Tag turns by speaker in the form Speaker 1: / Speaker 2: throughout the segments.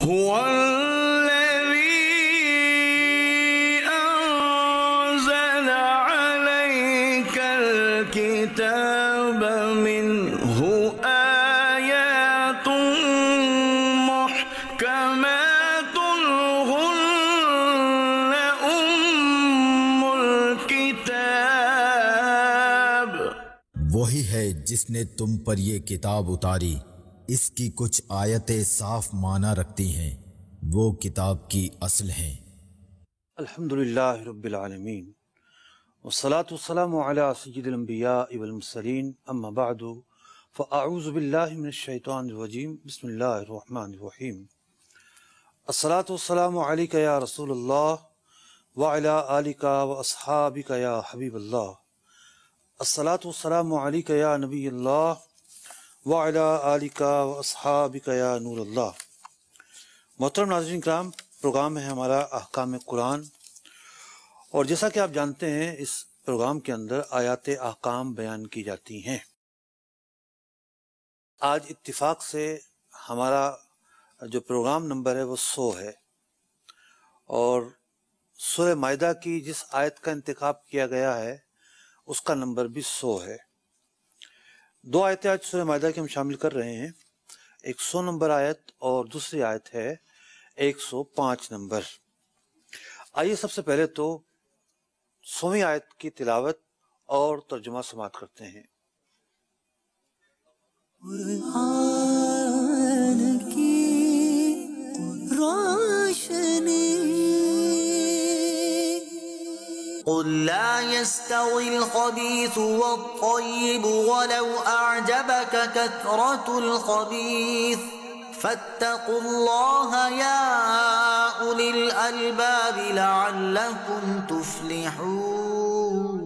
Speaker 1: هو الذي أنزل عليك الكتاب منه آيات محكمات هن أم الكتاب.
Speaker 2: وہی ہے جس نے تم پر یہ کتاب اتاری، اس کی کچھ آیتیں صاف معنی رکھتی ہیں، وہ کتاب کی اصل ہیں۔
Speaker 3: الحمدللہ رب العالمین والصلاة والسلام علی سید الانبیاء والمرسلین، اما بعد فاعوذ باللہ من الشیطان الرجیم، بسم اللہ الرحمن الرحیم۔ الصلاة والسلام علیک یا رسول اللہ وعلی آلک واصحابک یا حبیب اللہ۔ الصلاة والسلام علیک یا نبی اللہ وعلی آلک واصحابک یا نور اللہ۔ محترم ناظرین کرام، پروگرام ہے ہمارا احکام قرآن، اور جیسا کہ آپ جانتے ہیں اس پروگرام کے اندر آیات احکام بیان کی جاتی ہیں۔ آج اتفاق سے ہمارا جو پروگرام نمبر ہے وہ 100 ہے، اور سورہ مائدہ کی جس آیت کا انتخاب کیا گیا ہے اس کا نمبر بھی 100 ہے۔ دو آیتیں آج سورہ مائدہ کے ہم شامل کر رہے ہیں، ایک 100 نمبر آیت اور دوسری آیت ہے 105 نمبر۔ آئیے سب سے پہلے تو 100ویں آیت کی تلاوت اور ترجمہ سماعت کرتے ہیں۔
Speaker 4: قرآن کی روشنی، قل لا يستوي الخبيث والطيب ولو أعجبك كثرة الخبيث فاتقوا الله يا أولي الألباب لعلكم تفلحون۔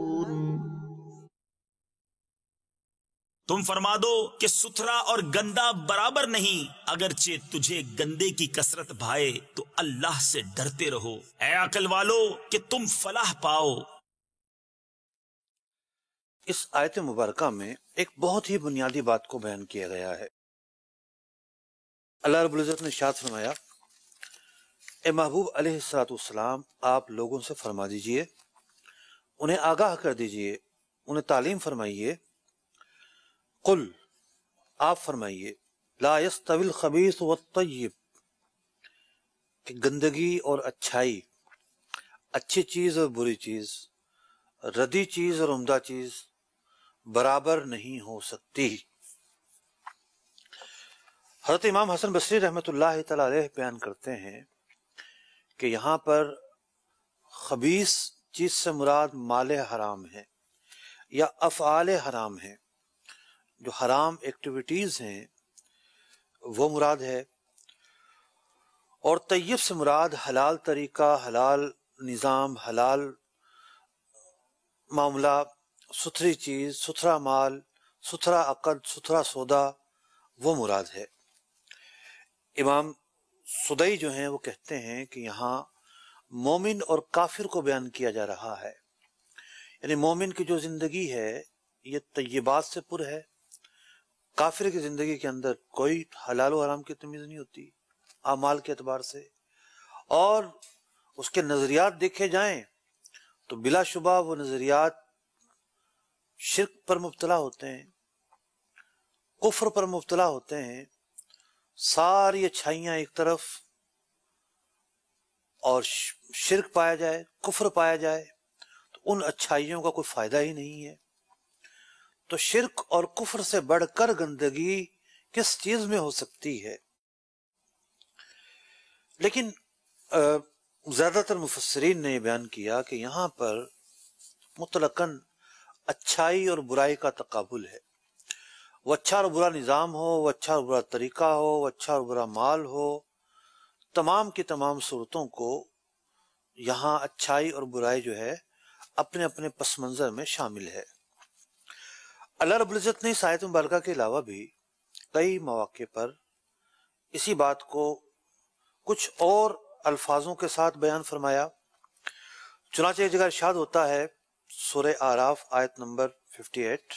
Speaker 5: تم فرما دو کہ ستھرا اور گندا برابر نہیں، اگرچہ تجھے گندے کی کثرت بھائے تو اللہ سے ڈرتے رہو، اے عقل والو کہ تم فلاح پاؤ۔
Speaker 3: اس آیت مبارکہ میں ایک بہت ہی بنیادی بات کو بیان کیا گیا ہے۔ اللہ رب العزت نے ارشاد فرمایا، اے محبوب علیہ السلام، آپ لوگوں سے فرما دیجئے، انہیں آگاہ کر دیجئے، انہیں تعلیم فرمائیے، قل، آپ فرمائیے، لا یستوی الخبیث والطیب، کہ گندگی اور اچھائی، اچھی چیز اور بری چیز، ردی چیز اور عمدہ چیز برابر نہیں ہو سکتی۔ حضرت امام حسن بصری رحمۃ اللہ تعالی علیہ بیان کرتے ہیں کہ یہاں پر خبیث چیز سے مراد مال حرام ہے یا افعال حرام ہے، جو حرام ایکٹیویٹیز ہیں وہ مراد ہے، اور طیب سے مراد حلال طریقہ، حلال نظام، حلال معاملہ، ستھری چیز، ستھرا مال، ستھرا عقد، ستھرا سودا، وہ مراد ہے۔ امام سدئی جو ہیں وہ کہتے ہیں کہ یہاں مومن اور کافر کو بیان کیا جا رہا ہے، یعنی مومن کی جو زندگی ہے یہ طیبات سے پر ہے، کافر کی زندگی کے اندر کوئی حلال و حرام کی تمیز نہیں ہوتی اعمال کے اعتبار سے، اور اس کے نظریات دیکھے جائیں تو بلا شبہ وہ نظریات شرک پر مبتلا ہوتے ہیں، کفر پر مبتلا ہوتے ہیں۔ ساری اچھائیاں ایک طرف اور شرک پایا جائے، کفر پایا جائے، تو ان اچھائیوں کا کوئی فائدہ ہی نہیں ہے۔ تو شرک اور کفر سے بڑھ کر گندگی کس چیز میں ہو سکتی ہے؟ لیکن زیادہ تر مفسرین نے یہ بیان کیا کہ یہاں پر مطلقاً اچھائی اور برائی کا تقابل ہے، وہ اچھا اور برا نظام ہو، وہ اچھا اور برا طریقہ ہو، وہ اچھا اور برا مال ہو، تمام کی تمام صورتوں کو یہاں اچھائی اور برائی جو ہے اپنے اپنے پس منظر میں شامل ہے۔ اللہ رب العزت نے اس آیت مبارکہ کے علاوہ بھی کئی مواقع پر اسی بات کو کچھ اور الفاظوں کے ساتھ بیان فرمایا۔ چنانچہ ایک جگہ ارشاد ہوتا ہے سورہ اعراف آیت نمبر 58،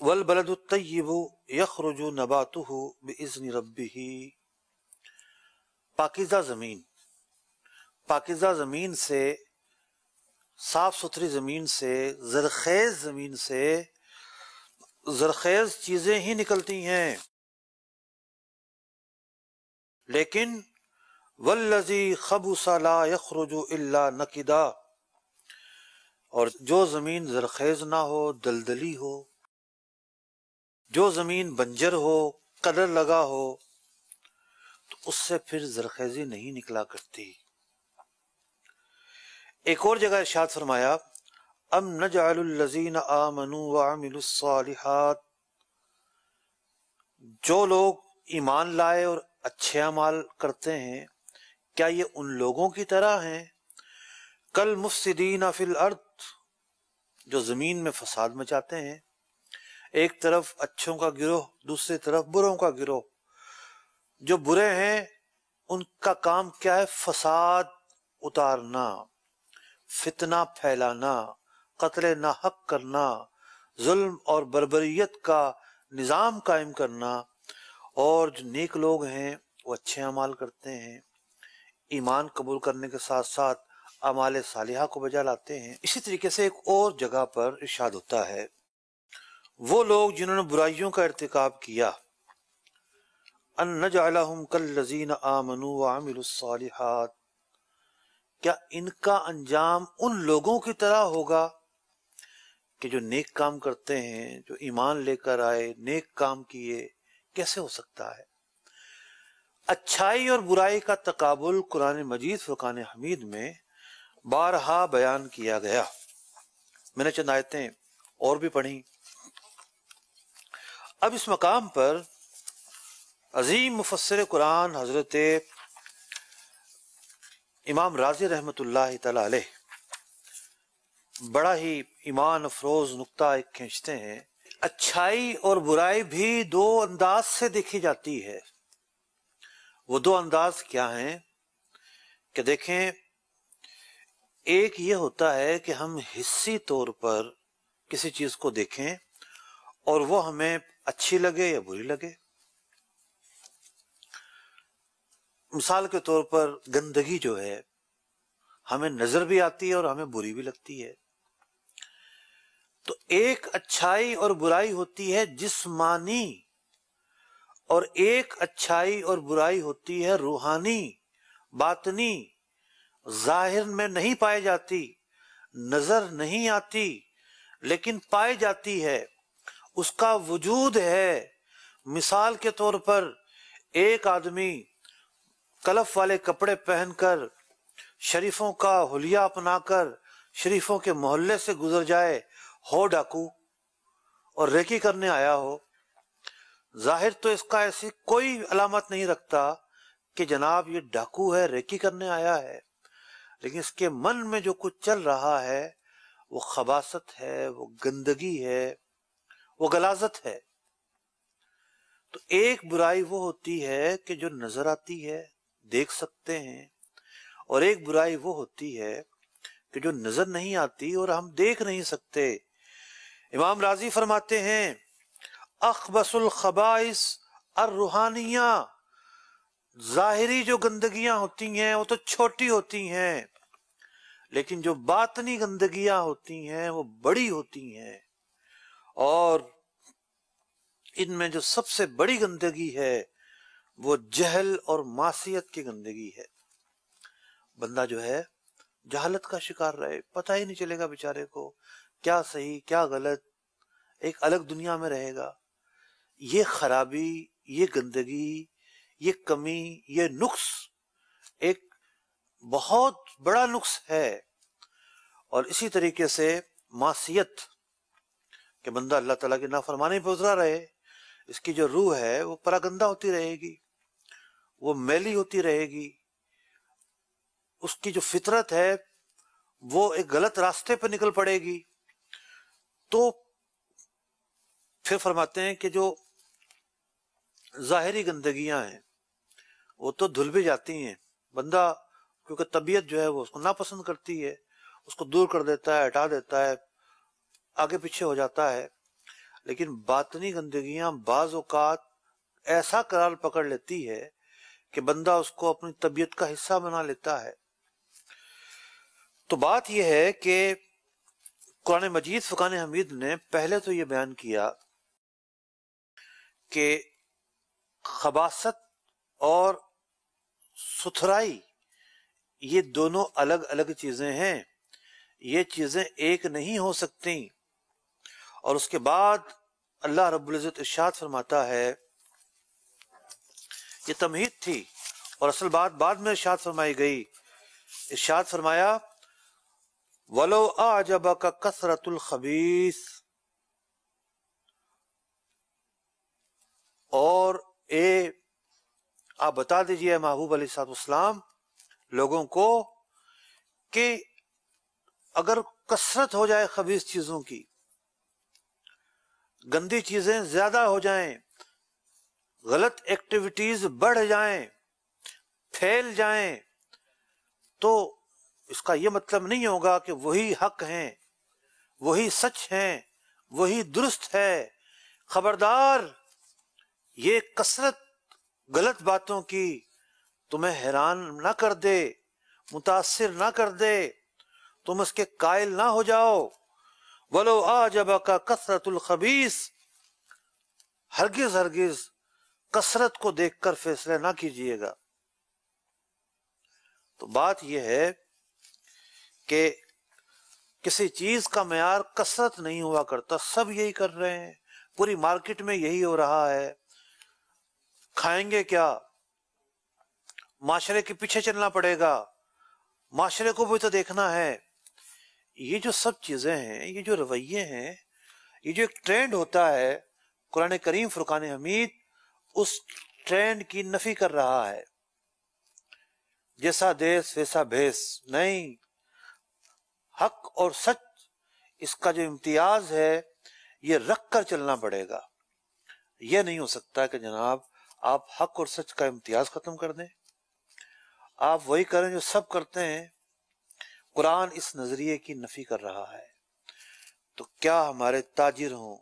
Speaker 3: والبلد الطیب یخرج نباتہ بإذن ربہ پاکیزہ زمین، پاکیزہ زمین سے، صاف ستھری زمین سے، زرخیز زمین سے زرخیز چیزیں ہی نکلتی ہیں، لیکن والذی خبث لا یخرج الا نکدا، اور جو زمین زرخیز نہ ہو، دلدلی ہو، جو زمین بنجر ہو، قدر لگا ہو، تو اس سے پھر زرخیزی نہیں نکلا کرتی۔ ایک اور جگہ ارشاد فرمایا ام نجعل الذین آمنوا وعملوا الصالحات، جو لوگ ایمان لائے اور اچھے اعمال کرتے ہیں کیا یہ ان لوگوں کی طرح ہیں کالمفسدین فی الارض، جو زمین میں فساد مچاتے ہیں، ایک طرف اچھوں کا گروہ، دوسری طرف بروں کا گروہ۔ جو برے ہیں ان کا کام کیا ہے؟ فساد اتارنا، فتنہ پھیلانا، قتل ناحق کرنا، ظلم اور بربریت کا نظام قائم کرنا۔ اور جو نیک لوگ ہیں وہ اچھے اعمال کرتے ہیں، ایمان قبول کرنے کے ساتھ ساتھ اعمال صالحہ کو بجا لاتے ہیں۔ اسی طریقے سے ایک اور جگہ پر ارشاد ہوتا ہے وہ لوگ جنہوں نے برائیوں کا ارتکاب کیا، ان نجعلہم کالذین آمنوا وعملوا الصالحات، کیا ان کا انجام ان لوگوں کی طرح ہوگا کہ جو نیک کام کرتے ہیں، جو ایمان لے کر آئے، نیک کام کیے؟ کیسے ہو سکتا ہے؟ اچھائی اور برائی کا تقابل قرآن مجید فرقان حمید میں بارہا بیان کیا گیا۔ میں نے چند آیتیں اور بھی پڑھی۔ اب اس مقام پر عظیم مفسر قرآن حضرت امام راضی رحمۃ اللہ تعالی علیہ بڑا ہی ایمان افروز نقطہ ایک کھینچتے ہیں۔ اچھائی اور برائی بھی دو انداز سے دیکھی جاتی ہے۔ وہ دو انداز کیا ہیں کہ دیکھیں، ایک یہ ہوتا ہے کہ ہم حسی طور پر کسی چیز کو دیکھیں اور وہ ہمیں اچھی لگے یا بری لگے۔ مثال کے طور پر گندگی جو ہے ہمیں نظر بھی آتی ہے اور ہمیں بری بھی لگتی ہے۔ تو ایک اچھائی اور برائی ہوتی ہے جسمانی، اور ایک اچھائی اور برائی ہوتی ہے روحانی، باطنی، ظاہر میں نہیں پائی جاتی، نظر نہیں آتی، لیکن پائی جاتی ہے، اس کا وجود ہے۔ مثال کے طور پر ایک آدمی کلف والے کپڑے پہن کر، شریفوں کا حلیہ اپنا کر شریفوں کے محلے سے گزر جائے، ہو ڈاکو اور ریکی کرنے آیا ہو، ظاہر تو اس کا ایسی کوئی علامت نہیں رکھتا کہ جناب یہ ڈاکو ہے، ریکی کرنے آیا ہے، لیکن اس کے من میں جو کچھ چل رہا ہے وہ خباثت ہے، وہ گندگی ہے، وہ غلاظت ہے۔ تو ایک برائی وہ ہوتی ہے کہ جو نظر آتی ہے، دیکھ سکتے ہیں، اور ایک برائی وہ ہوتی ہے کہ جو نظر نہیں آتی اور ہم دیکھ نہیں سکتے۔ امام راضی فرماتے ہیں اخبث الخبائث الروحانیہ، ظاہری جو گندگیاں ہوتی ہیں وہ تو چھوٹی ہوتی ہیں، لیکن جو باطنی گندگیاں ہوتی ہیں وہ بڑی ہوتی ہیں، اور ان میں جو سب سے بڑی گندگی ہے وہ جہل اور معصیت کی گندگی ہے۔ بندہ جو ہے جہالت کا شکار رہے، پتہ ہی نہیں چلے گا بیچارے کو کیا صحیح کیا غلط، ایک الگ دنیا میں رہے گا۔ یہ خرابی، یہ گندگی، یہ کمی، یہ نقص ایک بہت بڑا نقص ہے۔ اور اسی طریقے سے معصیت، کہ بندہ اللہ تعالیٰ کی نافرمانی پہ اترا رہے، اس کی جو روح ہے وہ پراگندہ ہوتی رہے گی، وہ میلی ہوتی رہے گی، اس کی جو فطرت ہے وہ ایک غلط راستے پہ نکل پڑے گی۔ تو پھر فرماتے ہیں کہ جو ظاہری گندگیاں ہیں وہ تو دھل بھی جاتی ہیں، بندہ کیونکہ طبیعت جو ہے وہ اس کو ناپسند کرتی ہے، اس کو دور کر دیتا ہے، ہٹا دیتا ہے، آگے پیچھے ہو جاتا ہے۔ لیکن باطنی گندگیاں بعض اوقات ایسا قرار پکڑ لیتی ہے کہ بندہ اس کو اپنی طبیعت کا حصہ بنا لیتا ہے۔ تو بات یہ ہے کہ قرآن مجید فرقان حمید نے پہلے تو یہ بیان کیا کہ خباثت اور ستھرائی یہ دونوں الگ الگ چیزیں ہیں، یہ چیزیں ایک نہیں ہو سکتی۔ اور اس کے بعد اللہ رب العزت ارشاد فرماتا ہے، یہ تمہید تھی اور اصل بات بعد میں ارشاد فرمائی گئی۔ ارشاد فرمایا وَلَوْ أَعْجَبَكَ كَثْرَةُ الْخَبِيثِ، اور آپ بتا دیجئے محبوب علیہ السلام لوگوں کو کہ اگر کثرت ہو جائے خبیث چیزوں کی، گندی چیزیں زیادہ ہو جائیں، غلط ایکٹیویٹیز بڑھ جائیں، پھیل جائیں، تو اس کا یہ مطلب نہیں ہوگا کہ وہی حق ہیں، وہی سچ ہیں، وہی درست ہے۔ خبردار، یہ کثرت غلط باتوں کی تمہیں حیران نہ کر دے، متاثر نہ کر دے، تم اس کے قائل نہ ہو جاؤ۔ وَلَوْ أَعْجَبَكَ كَثْرَةُ الْخَبِيثِ، ہرگز ہرگز کثرت کو دیکھ کر فیصلے نہ کیجیے گا۔ تو بات یہ ہے کہ کسی چیز کا معیار کثرت نہیں ہوا کرتا، سب یہی کر رہے ہیں، پوری مارکیٹ میں یہی ہو رہا ہے، کھائیں گے کیا؟ معاشرے کے پیچھے چلنا پڑے گا، معاشرے کو بھی تو دیکھنا ہے۔ یہ جو سب چیزیں ہیں، یہ جو رویے ہیں، یہ جو ایک ٹرینڈ ہوتا ہے، قرآن کریم فرقان حمید اس ٹرینڈ کی نفی کر رہا ہے۔ جیسا دیس ویسا بھیس نہیں، حق اور سچ اس کا جو امتیاز ہے یہ رکھ کر چلنا پڑے گا۔ یہ نہیں ہو سکتا کہ جناب آپ حق اور سچ کا امتیاز ختم کر دیں، آپ وہی کریں جو سب کرتے ہیں۔ قرآن اس نظریے کی نفی کر رہا ہے۔ تو کیا ہمارے تاجر ہوں،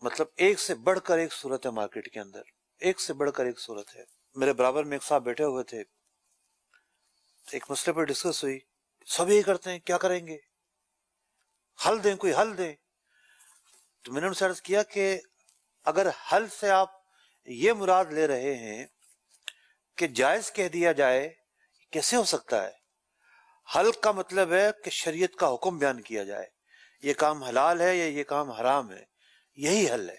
Speaker 3: مطلب ایک سے بڑھ کر ایک صورت ہے مارکیٹ کے اندر، ایک سے بڑھ کر ایک صورت ہے۔ میرے برابر میں ایک صاحب بیٹھے ہوئے تھے، ایک مسئلے پر ڈسکس ہوئی، سب یہی کرتے ہیں، کیا کریں گے؟ حل دیں، کوئی حل دیں۔ تو میں نے ان سے عرض کیا کہ اگر حل سے آپ یہ مراد لے رہے ہیں کہ جائز کہہ دیا جائے، کیسے ہو سکتا ہے؟ حل کا مطلب ہے کہ شریعت کا حکم بیان کیا جائے، یہ کام حلال ہے یا یہ کام حرام ہے، یہی حل ہے۔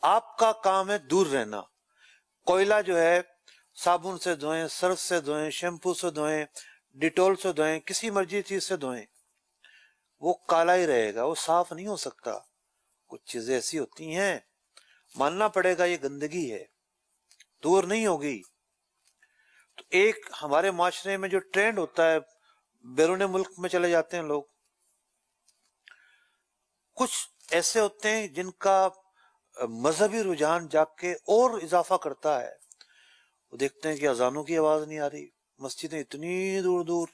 Speaker 3: آپ کا کام ہے دور رہنا۔ کوئلہ جو ہے صابن سے دھوئیں، سرف سے دھوئیں، شیمپو سے دھوئیں، ڈیٹول سے دھوئیں، کسی مرضی چیز سے دھوئیں، وہ کالا ہی رہے گا، وہ صاف نہیں ہو سکتا۔ کچھ چیزیں ایسی ہوتی ہیں ماننا پڑے گا یہ گندگی ہے، دور نہیں ہوگی۔ تو ایک ہمارے معاشرے میں جو ٹرینڈ ہوتا ہے، بیرون ملک میں چلے جاتے ہیں لوگ، کچھ ایسے ہوتے ہیں جن کا مذہبی رجحان جا کے اور اضافہ کرتا ہے، وہ دیکھتے ہیں کہ اذانوں کی آواز نہیں آ رہی، مسجدیں اتنی دور دور،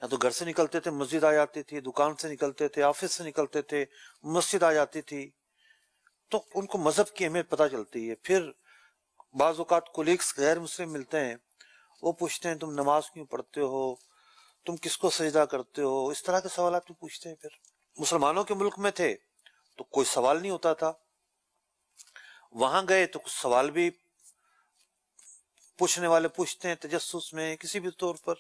Speaker 3: یا تو گھر سے نکلتے تھے مسجد آ جاتی تھی، دکان سے نکلتے تھے، آفس سے نکلتے تھے مسجد آ جاتی تھی۔ تو ان کو مذہب کی اہمیت پتہ چلتی ہے۔ پھر بعض اوقات کولیگس غیر مسلم ملتے ہیں، وہ پوچھتے ہیں تم نماز کیوں پڑھتے ہو، تم کس کو سجدہ کرتے ہو، اس طرح کے سوالات بھی پوچھتے ہیں۔ پھر مسلمانوں کے ملک میں تھے تو کوئی سوال نہیں ہوتا تھا، وہاں گئے تو کچھ سوال بھی پوچھنے والے پوچھتے ہیں، تجسس میں کسی بھی طور پر۔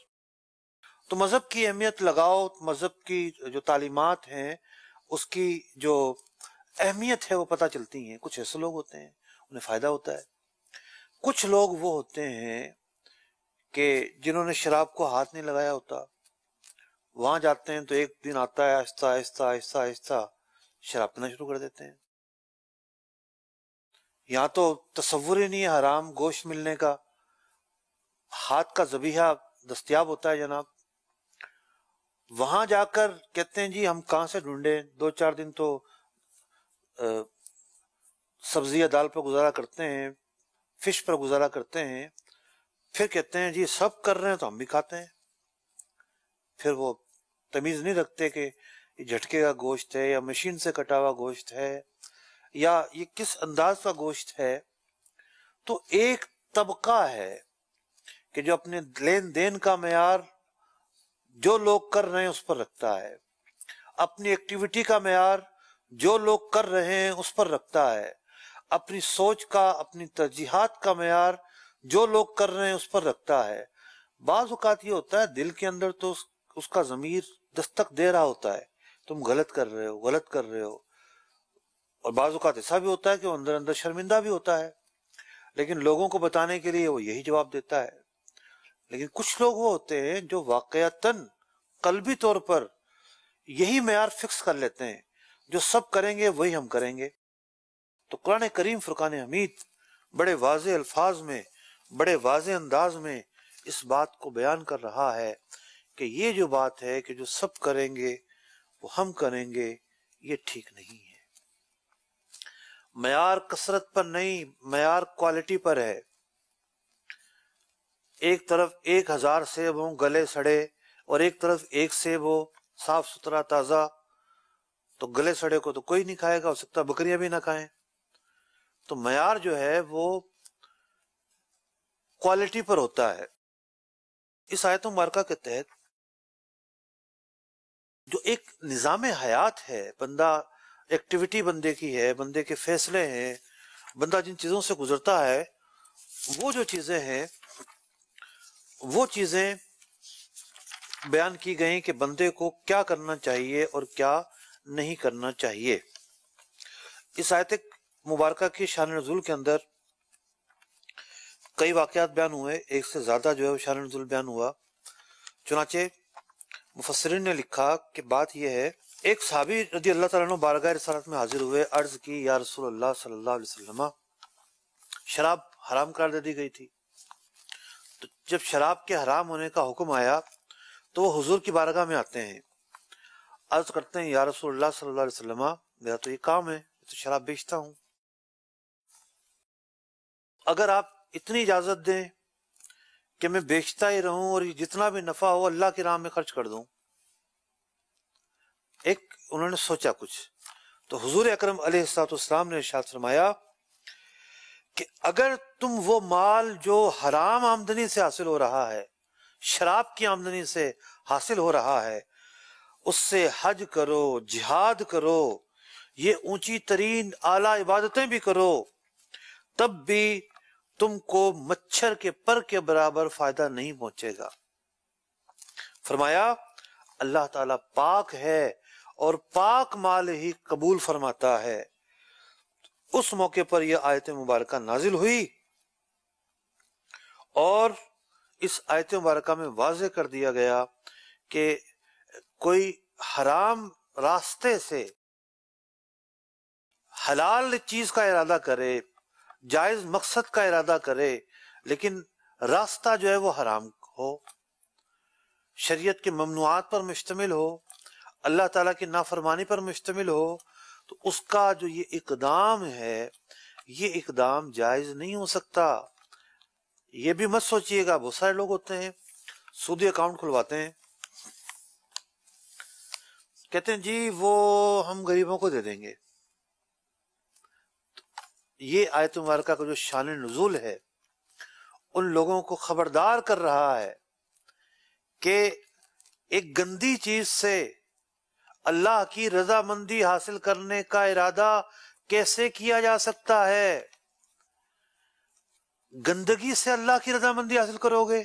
Speaker 3: تو مذہب کی اہمیت لگاؤ، مذہب کی جو تعلیمات ہیں اس کی جو اہمیت ہے وہ پتہ چلتی ہیں۔ کچھ ایسے لوگ ہوتے ہیں انہیں فائدہ ہوتا ہے، کچھ لوگ وہ ہوتے ہیں کہ جنہوں نے شراب کو ہاتھ نہیں لگایا ہوتا، وہاں جاتے ہیں تو ایک دن آتا ہے آہستہ آہستہ آہستہ آہستہ شراب پینا شروع کر دیتے ہیں۔ یہاں تو تصور ہی نہیں ہے حرام گوشت ملنے کا، ہاتھ کا ذبیحہ دستیاب ہوتا ہے جناب، وہاں جا کر کہتے ہیں جی ہم کہاں سے ڈھونڈیں، 2-4 دن تو سبزی یا دال پر گزارا کرتے ہیں، فش پر گزارا کرتے ہیں، پھر کہتے ہیں جی سب کر رہے ہیں تو ہم بھی کھاتے ہیں۔ پھر وہ تمیز نہیں رکھتے کہ یہ جھٹکے کا گوشت ہے یا مشین سے کٹا ہوا گوشت ہے یا یہ کس انداز کا گوشت ہے، تو ایک طبقہ ہے کہ جو اپنے لین دین کا معیار جو لوگ کر رہے ہیں اس پر رکھتا ہے، اپنی ایکٹیویٹی کا معیار جو لوگ کر رہے ہیں اس پر رکھتا ہے، اپنی سوچ کا، اپنی ترجیحات کا معیار جو لوگ کر رہے ہیں اس پر رکھتا ہے۔ بعض اوقات یہ ہوتا ہے دل کے اندر تو اس کا ضمیر دستک دے رہا ہوتا ہے، تم غلط کر رہے ہو، غلط کر رہے ہو، اور بعض اوقات ایسا بھی ہوتا ہے کہ وہ اندر اندر شرمندہ بھی ہوتا ہے، لیکن لوگوں کو بتانے کے لیے وہ یہی جواب دیتا ہے۔ لیکن کچھ لوگ وہ ہوتے ہیں جو واقعتاً قلبی طور پر یہی معیار فکس کر لیتے ہیں، جو سب کریں گے وہی ہم کریں گے۔ تو قرآن کریم فرقان حمید بڑے واضح الفاظ میں، بڑے واضح انداز میں اس بات کو بیان کر رہا ہے کہ یہ جو بات ہے کہ جو سب کریں گے وہ ہم کریں گے، یہ ٹھیک نہیں ہے۔ معیار کثرت پر نہیں، معیار کوالٹی پر ہے۔ ایک طرف 1000 سیب ہوں گلے سڑے اور ایک طرف ایک سیب ہو صاف ستھرا تازہ، تو گلے سڑے کو تو کوئی نہیں کھائے گا، ہو سکتا بکریاں بھی نہ کھائیں۔ تو معیار جو ہے وہ کوالٹی پر ہوتا ہے۔ اس آیت مبارکہ کے تحت جو ایک نظام حیات ہے، بندہ ایکٹیویٹی بندے کی ہے، بندے کے فیصلے ہیں، بندہ جن چیزوں سے گزرتا ہے، وہ جو چیزیں ہیں وہ چیزیں بیان کی گئیں کہ بندے کو کیا کرنا چاہیے اور کیا نہیں کرنا چاہیے۔ اس آیت مبارکہ کی شان نزول کے اندر کئی واقعات بیان ہوئے، ایک سے زیادہ جو ہے وہ شان نزول بیان ہوا۔ چنانچہ مفسرین نے لکھا کہ بات یہ ہے، ایک صحابی رضی اللہ تعالیٰ عنہ بارگاہ رسالت میں حاضر ہوئے، عرض کی یا رسول اللہ صلی اللہ علیہ وسلم، شراب حرام قرار دے دی گئی تھی، تو جب شراب کے حرام ہونے کا حکم آیا تو وہ حضور کی بارگاہ میں آتے ہیں، عرض کرتے ہیں یا رسول اللہ صلی اللہ علیہ وسلم، میرا تو یہ کام ہے، تو شراب بیچتا ہوں، اگر آپ اتنی اجازت دیں کہ میں بیچتا ہی رہوں اور جتنا بھی نفع ہو اللہ کی راہ میں خرچ کر دوں۔ ایک انہوں نے سوچا کچھ، تو حضور اکرم علیہ الصلوۃ والسلام نے ارشاد فرمایا کہ اگر تم وہ مال جو حرام آمدنی سے حاصل ہو رہا ہے، شراب کی آمدنی سے حاصل ہو رہا ہے، اس سے حج کرو، جہاد کرو، یہ اونچی ترین اعلیٰ عبادتیں بھی کرو، تب بھی تم کو مچھر کے پر کے برابر فائدہ نہیں پہنچے گا۔ فرمایا اللہ تعالیٰ پاک ہے اور پاک مال ہی قبول فرماتا ہے۔ اس موقع پر یہ آیت مبارکہ نازل ہوئی اور اس آیت مبارکہ میں واضح کر دیا گیا کہ کوئی حرام راستے سے حلال چیز کا ارادہ کرے، جائز مقصد کا ارادہ کرے، لیکن راستہ جو ہے وہ حرام ہو، شریعت کے ممنوعات پر مشتمل ہو، اللہ تعالیٰ کی نافرمانی پر مشتمل ہو، تو اس کا جو یہ اقدام ہے یہ اقدام جائز نہیں ہو سکتا۔ یہ بھی مت سوچئے گا، بہت سارے لوگ ہوتے ہیں سودی اکاؤنٹ کھلواتے ہیں، کہتے ہیں جی وہ ہم غریبوں کو دے دیں گے۔ یہ آیت مبارکہ کا جو شان نزول ہے ان لوگوں کو خبردار کر رہا ہے کہ ایک گندی چیز سے اللہ کی رضامندی حاصل کرنے کا ارادہ کیسے کیا جا سکتا ہے؟ گندگی سے اللہ کی رضامندی حاصل کرو گے،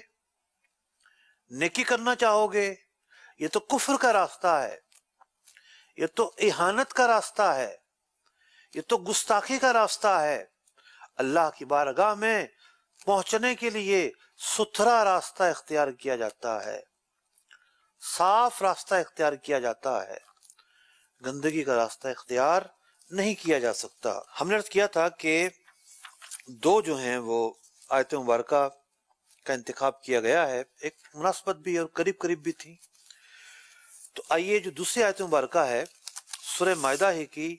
Speaker 3: نیکی کرنا چاہو گے، یہ تو کفر کا راستہ ہے، یہ تو اہانت کا راستہ ہے، یہ تو گستاخی کا راستہ ہے۔ اللہ کی بارگاہ میں پہنچنے کے لیے ستھرا راستہ اختیار کیا جاتا ہے، صاف راستہ اختیار کیا جاتا ہے، گندگی کا راستہ اختیار نہیں کیا جا سکتا۔ ہم نے عرض کیا تھا کہ دو جو ہیں وہ آیت مبارکہ کا انتخاب کیا گیا ہے، ایک مناسبت بھی اور قریب قریب بھی تھی۔ تو آئیے جو دوسری آیت مبارکہ ہے سورہ مائدہ ہی کی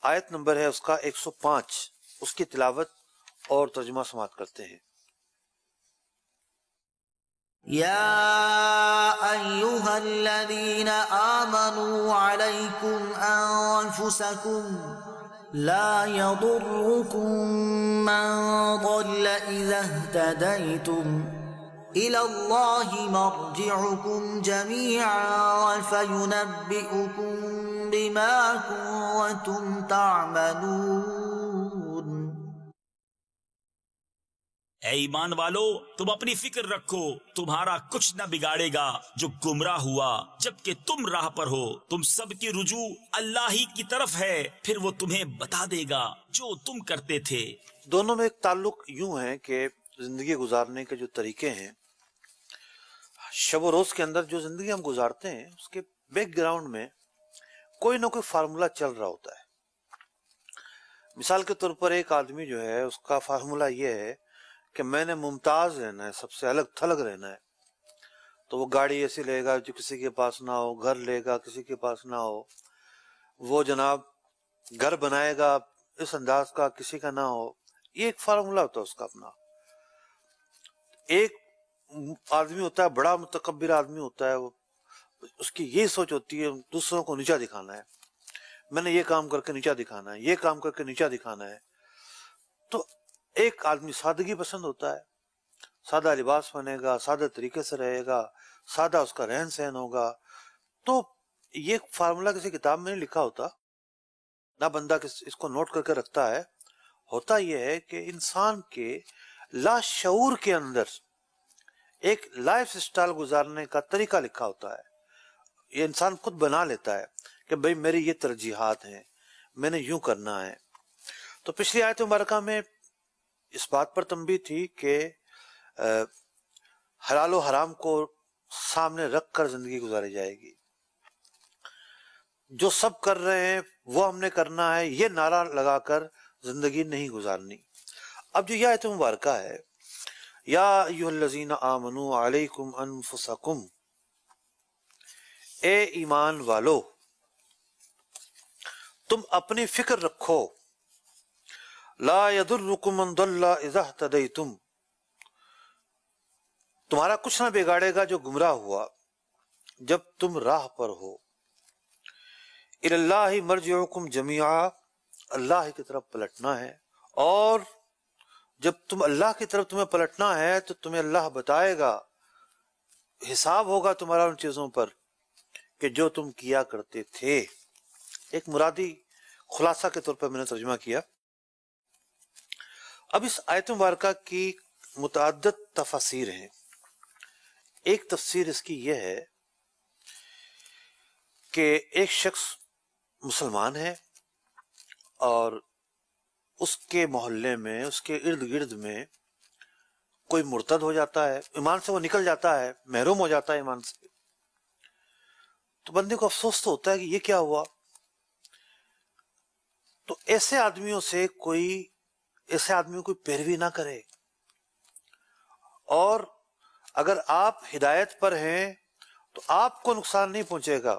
Speaker 3: آیت نمبر ہے اس کا 105، اس کی تلاوت اور ترجمہ سماعت کرتے ہیں۔
Speaker 4: يا أيها الذين آمنوا عليكم أنفسكم لا يضركم من ضل إذا اهتديتم إلى الله مرجعكم جميعا فينبئكم بما كنتم تعملون۔
Speaker 5: اے ایمان والو، تم اپنی فکر رکھو، تمہارا کچھ نہ بگاڑے گا جو گمراہ ہوا جبکہ تم راہ پر ہو۔ تم سب کی رجوع اللہ ہی کی طرف ہے، پھر وہ تمہیں بتا دے گا جو تم کرتے تھے۔
Speaker 3: دونوں میں ایک تعلق یوں ہے کہ زندگی گزارنے کے جو طریقے ہیں، شب و روز کے اندر جو زندگی ہم گزارتے ہیں اس کے بیک گراؤنڈ میں کوئی نہ کوئی فارمولا چل رہا ہوتا ہے۔ مثال کے طور پر ایک آدمی جو ہے اس کا فارمولا یہ ہے کہ میں نے ممتاز رہنا ہے، سب سے الگ تھلگ رہنا ہے، تو وہ گاڑی ایسی لے گا جو کسی کے پاس نہ ہو، گھر لے گا کسی کے پاس نہ ہو، وہ جناب گھر بنائے گا اس انداز کا کسی کا نہ ہو۔ یہ ایک فارمولا ہوتا ہے اس کا اپنا۔ ایک آدمی ہوتا ہے بڑا متکبر آدمی ہوتا ہے، وہ اس کی یہی سوچ ہوتی ہے دوسروں کو نیچا دکھانا ہے، میں نے یہ کام کر کے نیچا دکھانا ہے، یہ کام کر کے نیچا دکھانا ہے۔ تو ایک آدمی سادگی پسند ہوتا ہے، سادہ لباس پہنے گا، سادہ طریقے سے رہے گا، سادہ اس کا رہن سہن ہوگا۔ تو یہ فارمولا کسی کتاب میں نہیں لکھا ہوتا، نہ بندہ اس کو نوٹ کر کے رکھتا ہے۔ ہوتا یہ ہے کہ انسان کے لاشعور کے اندر ایک لائف سٹائل گزارنے کا طریقہ لکھا ہوتا ہے، یہ انسان خود بنا لیتا ہے کہ بھئی میری یہ ترجیحات ہیں، میں نے یوں کرنا ہے۔ تو پچھلی آیت مبارکہ میں اس بات پر تنبیہ تھی کہ حلال و حرام کو سامنے رکھ کر زندگی گزاری جائے گی، جو سب کر رہے ہیں وہ ہم نے کرنا ہے، یہ نعرہ لگا کر زندگی نہیں گزارنی۔ اب جو یہ آیت مبارکہ ہے، یا ایھا الذین آمنوا علیکم انفسکم، اے ایمان والو تم اپنی فکر رکھو، لا یضرکم من ضل اذا اہتدیتم، تمہارا کچھ نہ بگاڑے گا جو گمراہ ہوا جب تم راہ پر ہو۔ الی اللہ مرجعکم جمیعا، اللہ کی طرف پلٹنا ہے، اور جب تم اللہ کی طرف تمہیں پلٹنا ہے تو تمہیں اللہ بتائے گا، حساب ہوگا تمہارا ان چیزوں پر کہ جو تم کیا کرتے تھے۔ ایک مرادی خلاصہ کے طور پر میں نے ترجمہ کیا۔ اب اس آیت مبارکہ کی متعدد تفاسیر ہیں۔ ایک تفسیر اس کی یہ ہے کہ ایک شخص مسلمان ہے اور اس کے محلے میں، اس کے ارد گرد میں کوئی مرتد ہو جاتا ہے، ایمان سے وہ نکل جاتا ہے، محروم ہو جاتا ہے ایمان سے، تو بندے کو افسوس تو ہوتا ہے کہ یہ کیا ہوا۔ تو ایسے آدمیوں کوئی پیروی نہ کرے، اور اگر آپ ہدایت پر ہیں تو آپ کو نقصان نہیں پہنچے گا،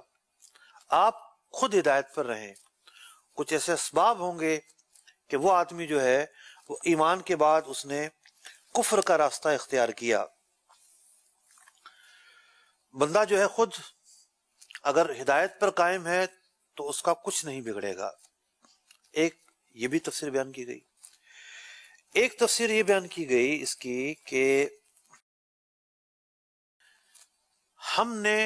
Speaker 3: آپ خود ہدایت پر رہیں۔ کچھ ایسے اسباب ہوں گے کہ وہ آدمی جو ہے وہ ایمان کے بعد اس نے کفر کا راستہ اختیار کیا۔ بندہ جو ہے خود اگر ہدایت پر قائم ہے تو اس کا کچھ نہیں بگڑے گا۔ ایک یہ بھی تفسیر بیان کی گئی۔ ایک تفسیر یہ بیان کی گئی اس کی کہ ہم نے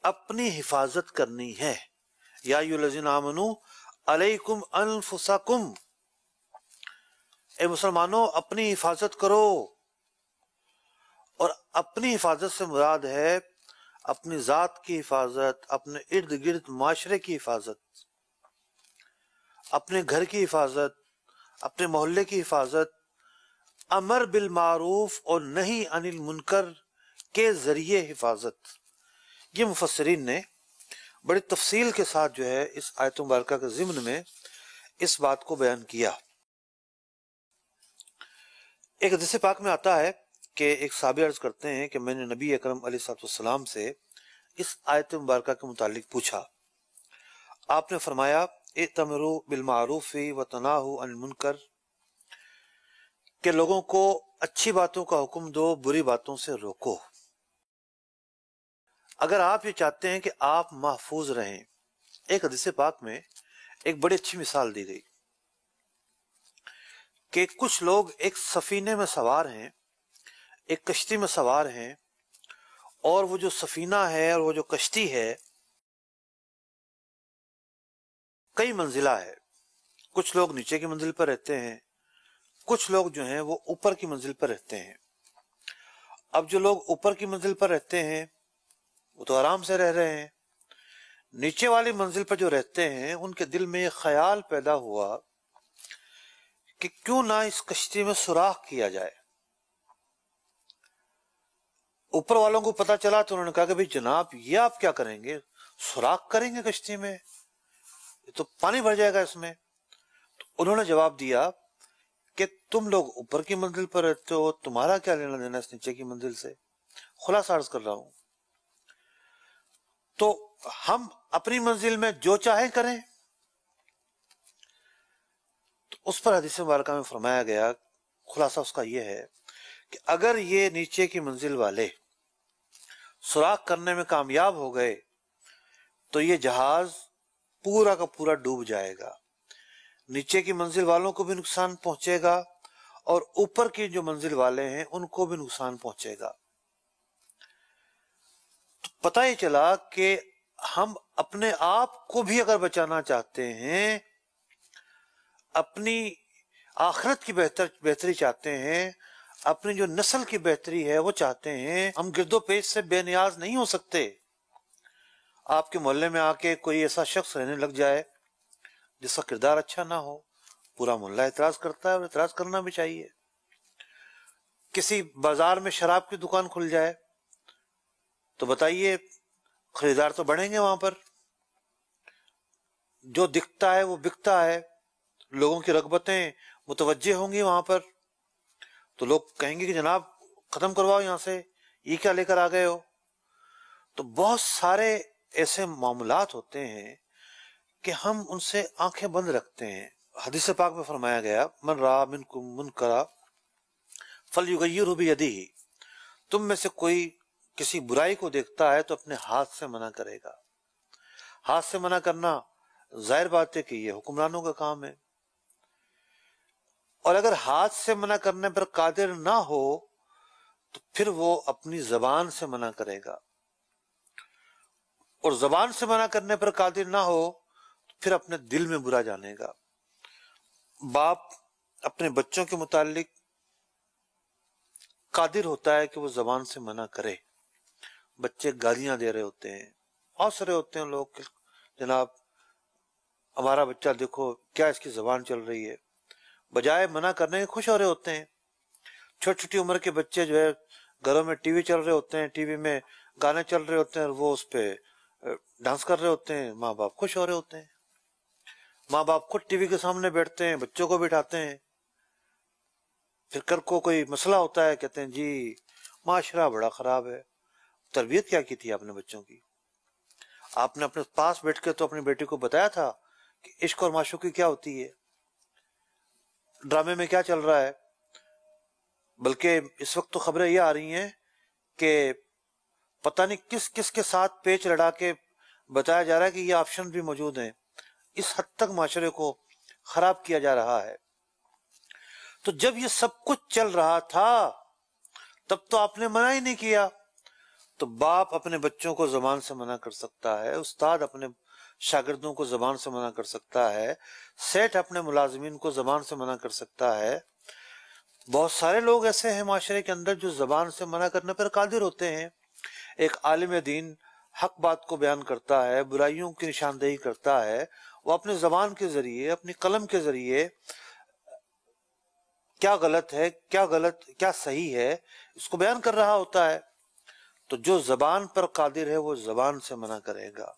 Speaker 3: اپنی حفاظت کرنی ہے، یا ایھا الذین آمنوا علیکم انفسکم، اے مسلمانوں اپنی حفاظت کرو۔ اور اپنی حفاظت سے مراد ہے اپنی ذات کی حفاظت، اپنے ارد گرد معاشرے کی حفاظت، اپنے گھر کی حفاظت، اپنے محلے کی حفاظت، امر بالمعروف اور نہی عن المنکر کے ذریعے حفاظت۔ یہ مفسرین نے بڑی تفصیل کے ساتھ جو ہے اس آیت مبارکہ کے ضمن میں اس بات کو بیان کیا۔ ایک حدیث پاک میں آتا ہے کہ ایک صحابی عرض کرتے ہیں کہ میں نے نبی اکرم علیہ السلام سے اس آیت مبارکہ کے متعلق پوچھا۔ آپ نے فرمایا ائتمروا بالمعروف وتناہوا عن المنکر، کہ لوگوں کو اچھی باتوں کا حکم دو، بری باتوں سے روکو۔ اگر آپ یہ چاہتے ہیں کہ آپ محفوظ رہیں، ایک حدیث پاک میں ایک بڑی اچھی مثال دی گئی کہ کچھ لوگ ایک سفینے میں سوار ہیں، ایک کشتی میں سوار ہیں، اور وہ جو سفینہ ہے اور وہ جو کشتی ہے کئی منزلہ ہے. کچھ لوگ نیچے کی منزل پر رہتے ہیں، کچھ لوگ جو ہیں وہ اوپر کی منزل پر رہتے ہیں. اب جو لوگ اوپر کی منزل پر رہتے ہیں وہ تو آرام سے رہ رہے ہیں. نیچے والی منزل پر جو رہتے ہیں ان کے دل میں یہ خیال پیدا ہوا کہ کیوں نہ اس کشتی میں سوراخ کیا جائے. اوپر والوں کو پتا چلا تو انہوں نے کہا کہ بھئی جناب یہ آپ کیا کریں گے، سوراخ کریں گے کشتی میں، یہ تو پانی بھر جائے گا اس میں. تو انہوں نے جواب دیا کہ تم لوگ اوپر کی منزل پر رہتے ہو، تمہارا کیا لینا دینا اس نیچے کی منزل سے. خلاصہ عرض کر رہا ہوں، تو ہم اپنی منزل میں جو چاہیں کریں. تو اس پر حدیث مبارکہ میں فرمایا گیا، خلاصہ اس کا یہ ہے کہ اگر یہ نیچے کی منزل والے سوراخ کرنے میں کامیاب ہو گئے تو یہ جہاز پورا کا پورا ڈوب جائے گا. نیچے کی منزل والوں کو بھی نقصان پہنچے گا اور اوپر کی جو منزل والے ہیں ان کو بھی نقصان پہنچے گا. تو پتہ یہ چلا کہ ہم اپنے آپ کو بھی اگر بچانا چاہتے ہیں، اپنی آخرت کی بہتری چاہتے ہیں، اپنی جو نسل کی بہتری ہے وہ چاہتے ہیں، ہم گرد و پیش سے بے نیاز نہیں ہو سکتے. آپ کے محلے میں آ کے کوئی ایسا شخص رہنے لگ جائے جس کا کردار اچھا نہ ہو، پورا محلہ اعتراض کرتا ہے اور اعتراض کرنا بھی چاہیے. کسی بازار میں شراب کی دکان کھل جائے تو بتائیے خریدار تو بڑھیں گے وہاں پر، جو دکھتا ہے وہ بکتا ہے، لوگوں کی رغبتیں متوجہ ہوں گی وہاں پر. تو لوگ کہیں گے کہ جناب ختم کرواؤ یہاں سے، یہ کیا لے کر آ گئے ہو. تو بہت سارے ایسے معاملات ہوتے ہیں کہ ہم ان سے آنکھیں بند رکھتے ہیں. حدیث پاک میں فرمایا گیا، من رأى منکم منکرا فلیغیرہ بیدہ، تم میں سے کوئی کسی برائی کو دیکھتا ہے تو اپنے ہاتھ سے منع کرے گا. ہاتھ سے منع کرنا ظاہر بات ہے کہ یہ حکمرانوں کا کام ہے، اور اگر ہاتھ سے منع کرنے پر قادر نہ ہو تو پھر وہ اپنی زبان سے منع کرے گا، اور زبان سے منع کرنے پر قادر نہ ہو تو پھر اپنے دل میں برا جانے گا. باپ اپنے بچوں کے متعلق قادر ہوتا ہے کہ وہ زبان سے منع کرے. بچے گالیاں دے رہے ہوتے ہیں، ہنس رہے ہوتے ہیں لوگ، جناب ہمارا بچہ دیکھو کیا اس کی زبان چل رہی ہے، بجائے منع کرنے کے خوش ہو رہے ہوتے ہیں. چھوٹی چھوٹی عمر کے بچے جو ہے گھروں میں ٹی وی چل رہے ہوتے ہیں، ٹی وی میں گانے چل رہے ہوتے ہیں اور وہ اس پہ ڈانس کر رہے ہوتے ہیں، ماں باپ خوش ہو رہے ہوتے ہیں. ماں باپ خود ٹی وی کے سامنے بیٹھتے ہیں، بچوں کو بٹھاتے ہیں. پھر کر کو کوئی مسئلہ ہوتا ہے کہتے ہیں جی معاشرہ بڑا خراب ہے. تربیت کیا کی تھی آپ نے بچوں کی؟ آپ نے اپنے پاس بیٹھ کے تو اپنی بیٹی کو بتایا تھا کہ عشق اور معشوقی کیا ہوتی ہے، ڈرامے میں کیا چل رہا ہے. بلکہ اس وقت تو خبریں یہ آ رہی ہیں کہ پتہ نہیں کس کس کے ساتھ پیچ لڑا کے بتایا جا رہا ہے کہ یہ آپشن بھی موجود ہیں. اس حد تک معاشرے کو خراب کیا جا رہا ہے. تو جب یہ سب کچھ چل رہا تھا تب تو آپ نے منع ہی نہیں کیا. تو باپ اپنے بچوں کو زبان سے منع کر سکتا ہے، استاد اپنے شاگردوں کو زبان سے منع کر سکتا ہے، سیٹ اپنے ملازمین کو زبان سے منع کر سکتا ہے. بہت سارے لوگ ایسے ہیں معاشرے کے اندر جو زبان سے منع کرنے پر قادر ہوتے ہیں. ایک عالم دین حق بات کو بیان کرتا ہے، برائیوں کی نشاندہی کرتا ہے، وہ اپنے زبان کے ذریعے، اپنی قلم کے ذریعے کیا غلط ہے، کیا صحیح ہے، اس کو بیان کر رہا ہوتا ہے. تو جو زبان پر قادر ہے وہ زبان سے منع کرے گا،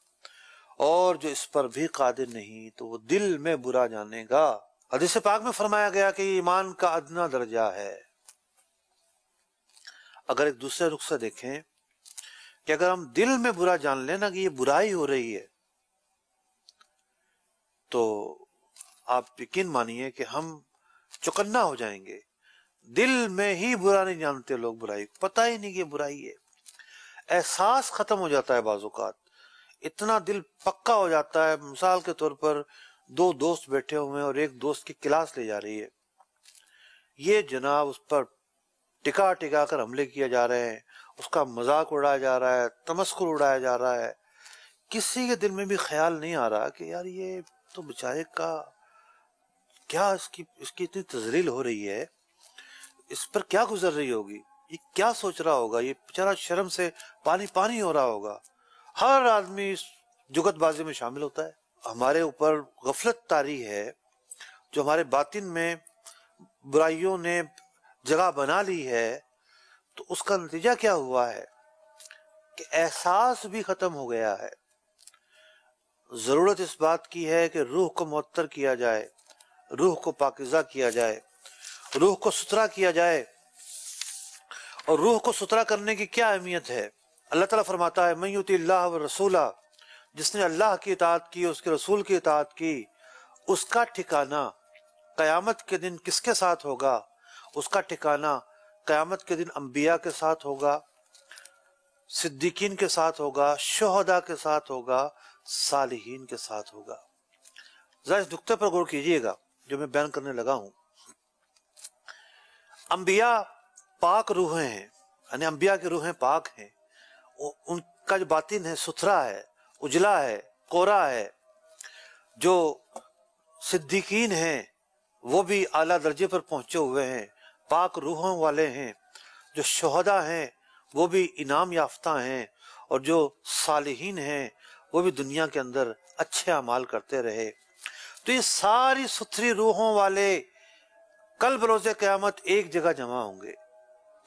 Speaker 3: اور جو اس پر بھی قادر نہیں تو وہ دل میں برا جانے گا. حدیث پاک میں فرمایا گیا کہ ایمان کا ادنا درجہ ہے. اگر ایک دوسرے رخ سے دیکھیں کہ اگر ہم دل میں برا جان لینا کہ یہ برائی ہو رہی ہے تو آپ یقین مانیے کہ ہم چوکنا ہو جائیں گے. دل میں ہی برا نہیں جانتے لوگ برائی کو، پتہ ہی نہیں کہ برائی ہے. احساس ختم ہو جاتا ہے بعض اوقات، اتنا دل پکا ہو جاتا ہے. مثال کے طور پر دو دوست بیٹھے ہوئے ہیں اور ایک دوست کی کلاس لے جا رہی ہے، یہ جناب اس پر ٹکا ٹکا کر حملے کیے جا رہے ہیں، اس کا مذاق اڑایا جا رہا ہے، تمسخر اڑایا جا رہا ہے. کسی کے دل میں بھی خیال نہیں آ رہا کہ یار یہ تو بیچارے کا کیا اس کی اتنی تذلیل ہو رہی ہے، اس پر کیا گزر رہی ہوگی، یہ کیا سوچ رہا ہوگا، یہ بیچارہ شرم سے پانی پانی ہو رہا ہوگا. ہر آدمی اس جگت بازی میں شامل ہوتا ہے. ہمارے اوپر غفلت طاری ہے، جو ہمارے باطن میں برائیوں نے جگہ بنا لی ہے، تو اس کا نتیجہ کیا ہوا ہے کہ احساس بھی ختم ہو گیا ہے. ضرورت اس بات کی ہے کہ روح کو معطر کیا جائے، روح کو پاکیزہ کیا جائے، روح کو ستھرا کیا جائے. اور روح کو ستھرا کرنے کی کیا اہمیت ہے؟ اللہ تعالیٰ فرماتا ہے من یطع اللہ والرسول، جس نے اللہ کی اطاعت کی، اس کے رسول کی اطاعت کی، اس کا ٹھکانہ قیامت کے دن کس کے ساتھ ہوگا؟ اس کا ٹھکانہ قیامت کے دن انبیاء کے ساتھ ہوگا، صدیقین کے ساتھ ہوگا، شہداء کے ساتھ ہوگا، صالحین کے ساتھ ہوگا. ذرا اس نقطے پر غور کیجئے گا جو میں بیان کرنے لگا ہوں. انبیاء پاک روحیں ہیں، یعنی انبیاء کی روحیں پاک ہیں، ان کا جو باطن ہے ستھرا ہے، اجلا ہے، کوڑا ہے. جو صدیقین ہیں وہ بھی اعلیٰ درجے پر پہنچے ہوئے ہیں، پاک روحوں والے ہیں. جو شہداء ہیں وہ بھی انعام یافتہ ہیں، اور جو صالحین ہیں وہ بھی دنیا کے اندر اچھے اعمال کرتے رہے. تو یہ ساری ستھری روحوں والے کل بروز قیامت ایک جگہ جمع ہوں گے.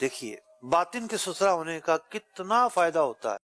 Speaker 3: دیکھیے باطن کے ستھرا ہونے کا کتنا فائدہ ہوتا ہے.